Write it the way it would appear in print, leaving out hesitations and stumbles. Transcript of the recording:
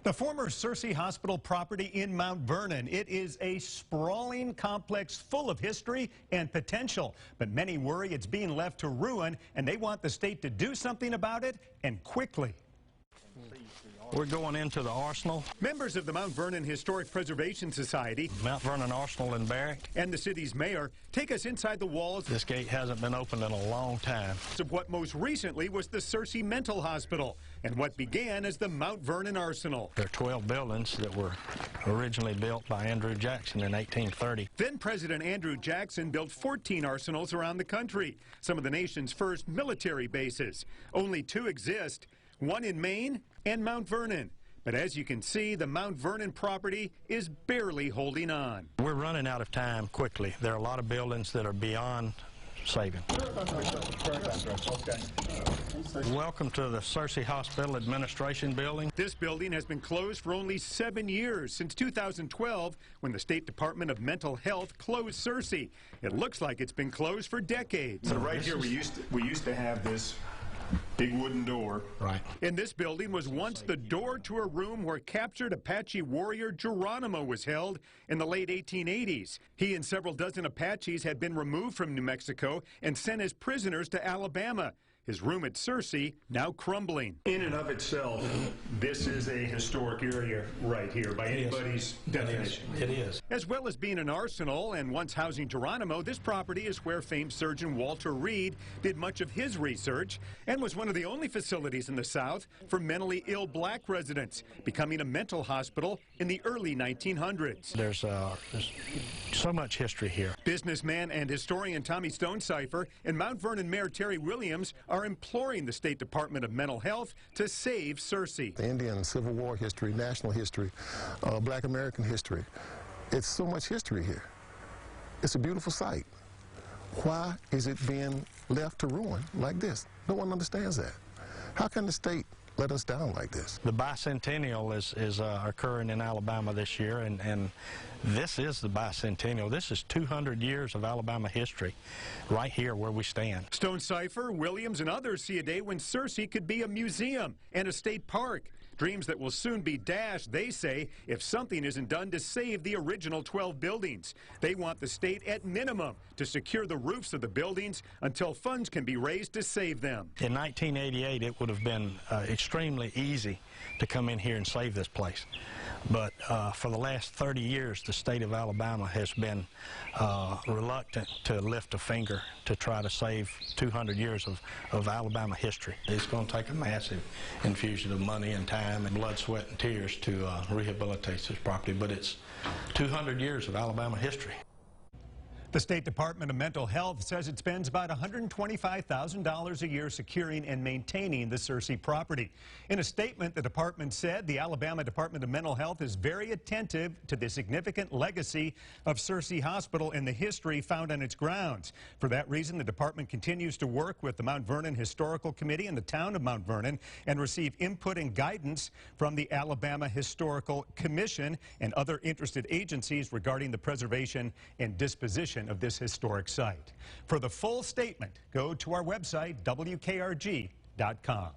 The former Searcy Hospital property in Mount Vernon. It is a sprawling complex full of history and potential, but many worry it's being left to ruin, and they want the state to do something about it, and quickly. We're going into the arsenal. Members of the Mount Vernon Historic Preservation Society, Mount Vernon Arsenal and Barrack, and the city's mayor take us inside the walls. This gate hasn't been opened in a long time. Of what most recently was the Searcy Mental Hospital, and what began as the Mount Vernon Arsenal. There are 12 buildings that were originally built by Andrew Jackson in 1830. Then President Andrew Jackson built 14 arsenals around the country, some of the nation's first military bases. Only 2 exist, one in Maine and Mount Vernon. But as you can see, the Mount Vernon property is barely holding on. We're running out of time quickly. There are a lot of buildings that are beyond saving. Welcome to the Searcy Hospital Administration Building. This building has been closed for only 7 years, since 2012, when the State Department of Mental Health closed Searcy. It looks like it's been closed for decades. So right here, we used to have this big wooden door. Right. And this building was once the door to a room where captured Apache warrior Geronimo was held in the late 1880s. He and several dozen Apaches had been removed from New Mexico and sent as prisoners to Alabama. His room at Searcy now crumbling. In and of itself, this is a historic area right here by anybody's definition. It is. As well as being an arsenal and once housing Geronimo, this property is where famed surgeon Walter Reed did much of his research and was one of the only facilities in the South for mentally ill black residents, becoming a mental hospital in the early 1900s. There's so much history here. Businessman and historian Tommy Stonecipher and Mount Vernon Mayor Terry Williams are imploring the State Department of Mental Health to save Searcy. The Indian Civil War history, national history, Black American history. It's so much history here. It's a beautiful site. Why is it being left to ruin like this? No one understands that. How can the state let us down like this? The bicentennial is occurring in Alabama this year, and this is the bicentennial. This is 200 years of Alabama history right here where we stand. Stonecipher, Williams, and others see a day when Searcy could be a museum and a state park. Dreams that will soon be dashed, they say, if something isn't done to save the original 12 buildings. They want the state, at minimum, to secure the roofs of the buildings until funds can be raised to save them. In 1988, it would have been extremely easy to come in here and save this place. But for the last 30 years, the state of Alabama has been reluctant to lift a finger to try to save 200 years of Alabama history. It's going to take a massive infusion of money and time and blood, sweat, and tears to rehabilitate this property, but it's 200 years of Alabama history. The State Department of Mental Health says it spends about $125,000 a year securing and maintaining the Searcy property. In a statement, the department said the Alabama Department of Mental Health is very attentive to the significant legacy of Searcy Hospital and the history found on its grounds. For that reason, the department continues to work with the Mount Vernon Historical Committee and the town of Mount Vernon and receive input and guidance from the Alabama Historical Commission and other interested agencies regarding the preservation and disposition of this historic site. For the full statement, go to our website, WKRG.com.